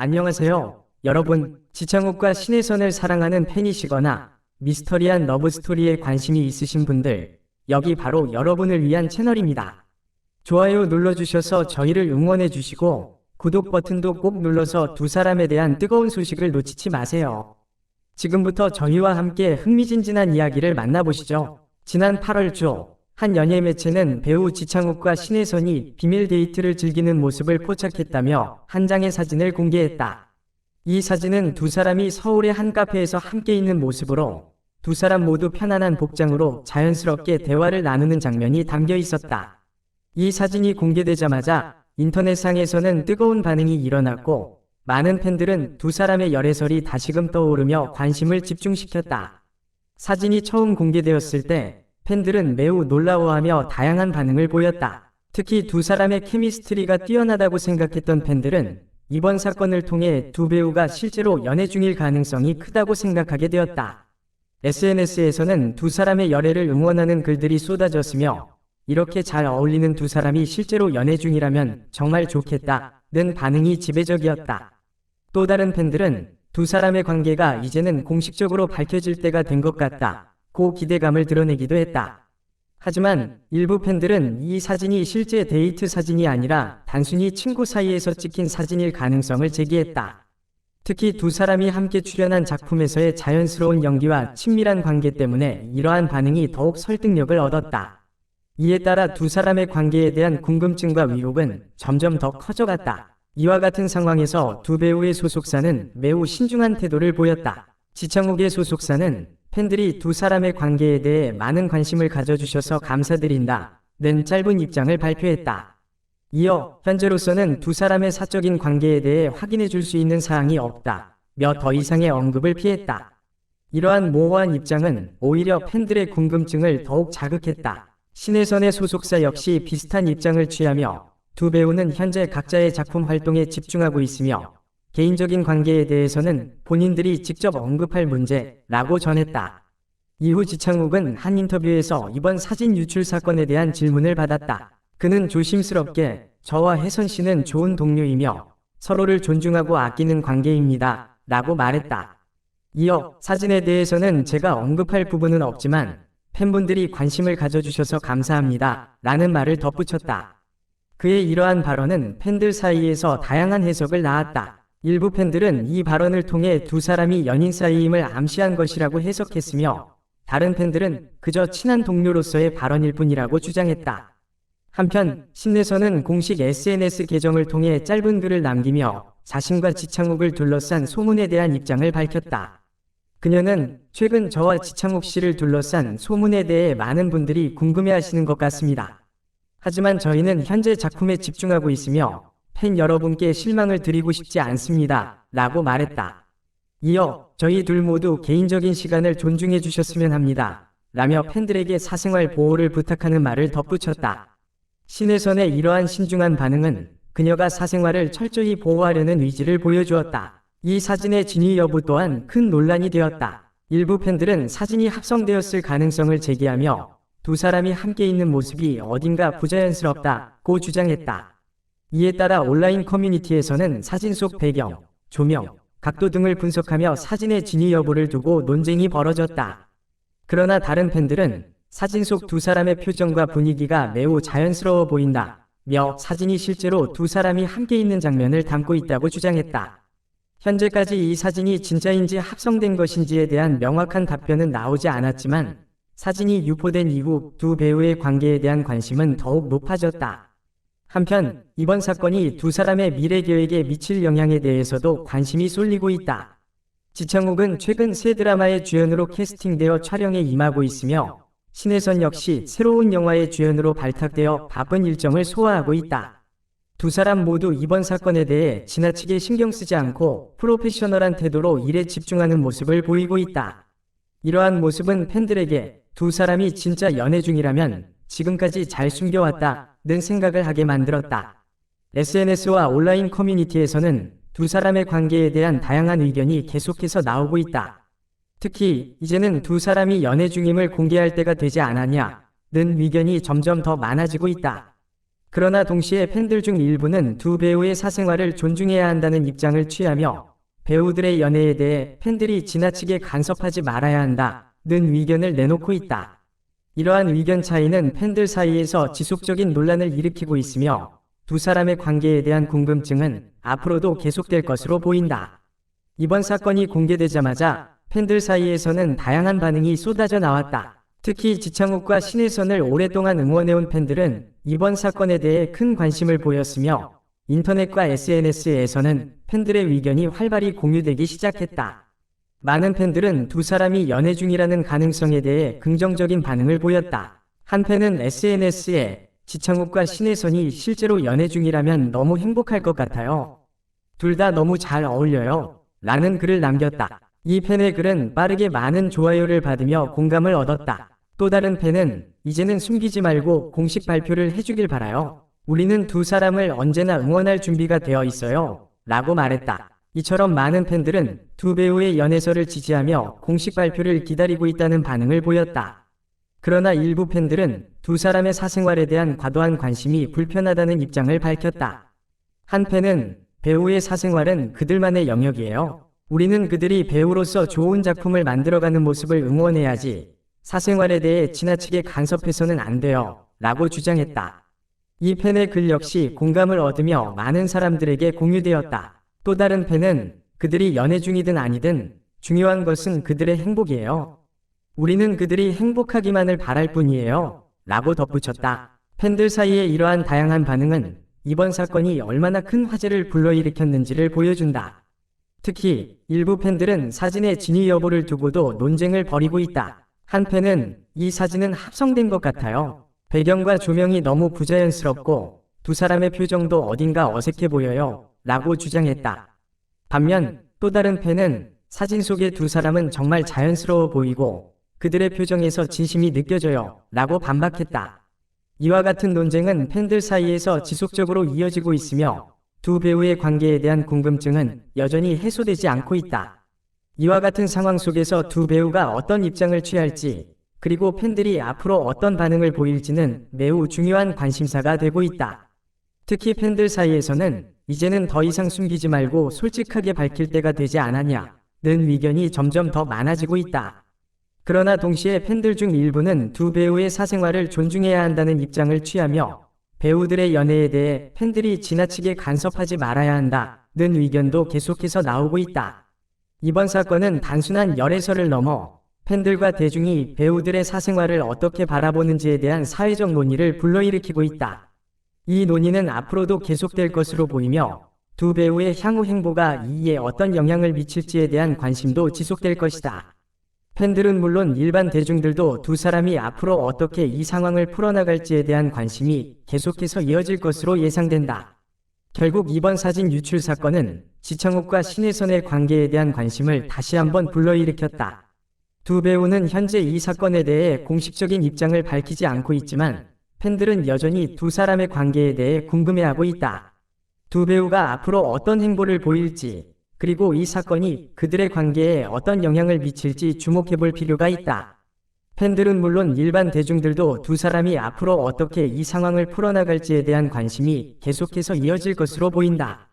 안녕하세요. 여러분, 지창욱과 신혜선을 사랑하는 팬이시거나 미스터리한 러브스토리에 관심이 있으신 분들, 여기 바로 여러분을 위한 채널입니다. 좋아요 눌러주셔서 저희를 응원해주시고 구독 버튼도 꼭 눌러서 두 사람에 대한 뜨거운 소식을 놓치지 마세요. 지금부터 저희와 함께 흥미진진한 이야기를 만나보시죠. 지난 8월 초 한 연예 매체는 배우 지창욱과 신혜선이 비밀 데이트를 즐기는 모습을 포착했다며 한 장의 사진을 공개했다. 이 사진은 두 사람이 서울의 한 카페에서 함께 있는 모습으로 두 사람 모두 편안한 복장으로 자연스럽게 대화를 나누는 장면이 담겨 있었다. 이 사진이 공개되자마자 인터넷상에서는 뜨거운 반응이 일어났고 많은 팬들은 두 사람의 열애설이 다시금 떠오르며 관심을 집중시켰다. 사진이 처음 공개되었을 때 팬들은 매우 놀라워하며 다양한 반응을 보였다. 특히 두 사람의 케미스트리가 뛰어나다고 생각했던 팬들은 이번 사건을 통해 두 배우가 실제로 연애 중일 가능성이 크다고 생각하게 되었다. SNS에서는 두 사람의 열애를 응원하는 글들이 쏟아졌으며 이렇게 잘 어울리는 두 사람이 실제로 연애 중이라면 정말 좋겠다는 반응이 지배적이었다. 또 다른 팬들은 두 사람의 관계가 이제는 공식적으로 밝혀질 때가 된 것 같다. 고 기대감을 드러내기도 했다. 하지만 일부 팬들은 이 사진이 실제 데이트 사진이 아니라 단순히 친구 사이에서 찍힌 사진일 가능성을 제기했다. 특히 두 사람이 함께 출연한 작품에서의 자연스러운 연기와 친밀한 관계 때문에 이러한 반응이 더욱 설득력을 얻었다. 이에 따라 두 사람의 관계에 대한 궁금증과 의혹은 점점 더 커져갔다. 이와 같은 상황에서 두 배우의 소속사는 매우 신중한 태도를 보였다. 지창욱의 소속사는 팬들이 두 사람의 관계에 대해 많은 관심을 가져주셔서 감사드린다는 짧은 입장을 발표했다. 이어 현재로서는 두 사람의 사적인 관계에 대해 확인해 줄 수 있는 사항이 없다며 더 이상의 언급을 피했다. 이러한 모호한 입장은 오히려 팬들의 궁금증을 더욱 자극했다. 신혜선의 소속사 역시 비슷한 입장을 취하며 두 배우는 현재 각자의 작품 활동에 집중하고 있으며 개인적인 관계에 대해서는 본인들이 직접 언급할 문제라고 전했다. 이후 지창욱은 한 인터뷰에서 이번 사진 유출 사건에 대한 질문을 받았다. 그는 조심스럽게 저와 혜선 씨는 좋은 동료이며 서로를 존중하고 아끼는 관계입니다. 라고 말했다. 이어 사진에 대해서는 제가 언급할 부분은 없지만 팬분들이 관심을 가져주셔서 감사합니다. 라는 말을 덧붙였다. 그의 이러한 발언은 팬들 사이에서 다양한 해석을 낳았다. 일부 팬들은 이 발언을 통해 두 사람이 연인 사이임을 암시한 것이라고 해석했으며 다른 팬들은 그저 친한 동료로서의 발언일 뿐이라고 주장했다. 한편 신혜선은 공식 SNS 계정을 통해 짧은 글을 남기며 자신과 지창욱을 둘러싼 소문에 대한 입장을 밝혔다. 그녀는 최근 저와 지창욱 씨를 둘러싼 소문에 대해 많은 분들이 궁금해하시는 것 같습니다. 하지만 저희는 현재 작품에 집중하고 있으며 팬 여러분께 실망을 드리고 싶지 않습니다. 라고 말했다. 이어 저희 둘 모두 개인적인 시간을 존중해 주셨으면 합니다. 라며 팬들에게 사생활 보호를 부탁하는 말을 덧붙였다. 신혜선의 이러한 신중한 반응은 그녀가 사생활을 철저히 보호하려는 의지를 보여주었다. 이 사진의 진위 여부 또한 큰 논란이 되었다. 일부 팬들은 사진이 합성되었을 가능성을 제기하며 두 사람이 함께 있는 모습이 어딘가 부자연스럽다고 주장했다. 이에 따라 온라인 커뮤니티에서는 사진 속 배경, 조명, 각도 등을 분석하며 사진의 진위 여부를 두고 논쟁이 벌어졌다. 그러나 다른 팬들은 사진 속 두 사람의 표정과 분위기가 매우 자연스러워 보인다며 사진이 실제로 두 사람이 함께 있는 장면을 담고 있다고 주장했다. 현재까지 이 사진이 진짜인지 합성된 것인지에 대한 명확한 답변은 나오지 않았지만 사진이 유포된 이후 두 배우의 관계에 대한 관심은 더욱 높아졌다. 한편 이번 사건이 두 사람의 미래 계획에 미칠 영향에 대해서도 관심이 쏠리고 있다. 지창욱은 최근 새 드라마의 주연으로 캐스팅되어 촬영에 임하고 있으며 신혜선 역시 새로운 영화의 주연으로 발탁되어 바쁜 일정을 소화하고 있다. 두 사람 모두 이번 사건에 대해 지나치게 신경 쓰지 않고 프로페셔널한 태도로 일에 집중하는 모습을 보이고 있다. 이러한 모습은 팬들에게 두 사람이 진짜 연애 중이라면 지금까지 잘 숨겨왔다는 생각을 하게 만들었다. SNS와 온라인 커뮤니티에서는 두 사람의 관계에 대한 다양한 의견이 계속해서 나오고 있다. 특히 이제는 두 사람이 연애 중임을 공개할 때가 되지 않았냐는 의견이 점점 더 많아지고 있다. 그러나 동시에 팬들 중 일부는 두 배우의 사생활을 존중해야 한다는 입장을 취하며 배우들의 연애에 대해 팬들이 지나치게 간섭하지 말아야 한다는 의견을 내놓고 있다. 이러한 의견 차이는 팬들 사이에서 지속적인 논란을 일으키고 있으며 두 사람의 관계에 대한 궁금증은 앞으로도 계속될 것으로 보인다. 이번 사건이 공개되자마자 팬들 사이에서는 다양한 반응이 쏟아져 나왔다. 특히 지창욱과 신혜선을 오랫동안 응원해온 팬들은 이번 사건에 대해 큰 관심을 보였으며 인터넷과 SNS에서는 팬들의 의견이 활발히 공유되기 시작했다. 많은 팬들은 두 사람이 연애 중이라는 가능성에 대해 긍정적인 반응을 보였다. 한 팬은 SNS에 지창욱과 신혜선이 실제로 연애 중이라면 너무 행복할 것 같아요. 둘 다 너무 잘 어울려요. 라는 글을 남겼다. 이 팬의 글은 빠르게 많은 좋아요를 받으며 공감을 얻었다. 또 다른 팬은 이제는 숨기지 말고 공식 발표를 해주길 바라요. 우리는 두 사람을 언제나 응원할 준비가 되어 있어요. 라고 말했다. 이처럼 많은 팬들은 두 배우의 연애설을 지지하며 공식 발표를 기다리고 있다는 반응을 보였다. 그러나 일부 팬들은 두 사람의 사생활에 대한 과도한 관심이 불편하다는 입장을 밝혔다. 한 팬은 배우의 사생활은 그들만의 영역이에요. 우리는 그들이 배우로서 좋은 작품을 만들어가는 모습을 응원해야지 사생활에 대해 지나치게 간섭해서는 안 돼요. 라고 주장했다. 이 팬의 글 역시 공감을 얻으며 많은 사람들에게 공유되었다. 또 다른 팬은 그들이 연애 중이든 아니든 중요한 것은 그들의 행복이에요. 우리는 그들이 행복하기만을 바랄 뿐이에요. 라고 덧붙였다. 팬들 사이에 이러한 다양한 반응은 이번 사건이 얼마나 큰 화제를 불러일으켰는지를 보여준다. 특히 일부 팬들은 사진의 진위 여부를 두고도 논쟁을 벌이고 있다. 한 팬은 이 사진은 합성된 것 같아요. 배경과 조명이 너무 부자연스럽고 두 사람의 표정도 어딘가 어색해 보여요. 라고 주장했다. 반면 또 다른 팬은 사진 속의 두 사람은 정말 자연스러워 보이고 그들의 표정에서 진심이 느껴져요. 라고 반박했다. 이와 같은 논쟁은 팬들 사이에서 지속적으로 이어지고 있으며 두 배우의 관계에 대한 궁금증은 여전히 해소되지 않고 있다. 이와 같은 상황 속에서 두 배우가 어떤 입장을 취할지, 그리고 팬들이 앞으로 어떤 반응을 보일지는 매우 중요한 관심사가 되고 있다. 특히 팬들 사이에서는 이제는 더 이상 숨기지 말고 솔직하게 밝힐 때가 되지 않았냐는 의견이 점점 더 많아지고 있다. 그러나 동시에 팬들 중 일부는 두 배우의 사생활을 존중해야 한다는 입장을 취하며 배우들의 연애에 대해 팬들이 지나치게 간섭하지 말아야 한다는 의견도 계속해서 나오고 있다. 이번 사건은 단순한 열애설을 넘어 팬들과 대중이 배우들의 사생활을 어떻게 바라보는지에 대한 사회적 논의를 불러일으키고 있다. 이 논의는 앞으로도 계속될 것으로 보이며 두 배우의 향후 행보가 이에 어떤 영향을 미칠지에 대한 관심도 지속될 것이다. 팬들은 물론 일반 대중들도 두 사람이 앞으로 어떻게 이 상황을 풀어나갈지에 대한 관심이 계속해서 이어질 것으로 예상된다. 결국 이번 사진 유출 사건은 지창욱과 신혜선의 관계에 대한 관심을 다시 한번 불러일으켰다. 두 배우는 현재 이 사건에 대해 공식적인 입장을 밝히지 않고 있지만 팬들은 여전히 두 사람의 관계에 대해 궁금해하고 있다. 두 배우가 앞으로 어떤 행보를 보일지, 그리고 이 사건이 그들의 관계에 어떤 영향을 미칠지 주목해볼 필요가 있다. 팬들은 물론 일반 대중들도 두 사람이 앞으로 어떻게 이 상황을 풀어나갈지에 대한 관심이 계속해서 이어질 것으로 보인다.